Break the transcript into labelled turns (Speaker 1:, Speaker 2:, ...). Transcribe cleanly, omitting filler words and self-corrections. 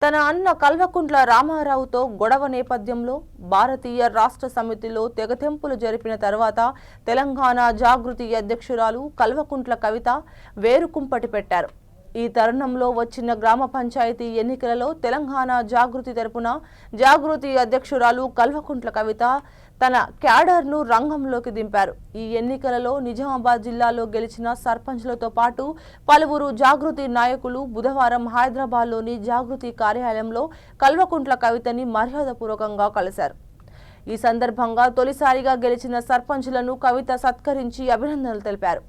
Speaker 1: తన అన్న కల్వకుంట్ల రామారావుతో గొడవ నేపథ్యంలో భారతీయ రాష్ట్ర సమితిలో తెగతెంపులు జరిపిన తర్వాత తెలంగాణ జాగృతి అధ్యక్షురాలు కల్వకుంట్ల కవిత వేరుకుంపటి పెట్టారు. ఈ తరుణంలో వచ్చిన గ్రామ పంచాయతీ ఎన్నికలలో తెలంగాణ జాగృతి తరపున జాగృతి అధ్యక్షురాలు కల్వకుంట్ల కవిత తన క్యాడర్ను రంగంలోకి దింపారు. ఈ ఎన్నికలలో నిజామాబాద్ జిల్లాలో గెలిచిన సర్పంచ్లతో పాటు పలువురు జాగృతి నాయకులు బుధవారం హైదరాబాద్లోని జాగృతి కార్యాలయంలో కల్వకుంట్ల కవితని మర్యాదపూర్వకంగా కలిశారు. ఈ సందర్భంగా తొలిసారిగా గెలిచిన సర్పంచ్లను కవిత సత్కరించి అభినందనలు తెలిపారు.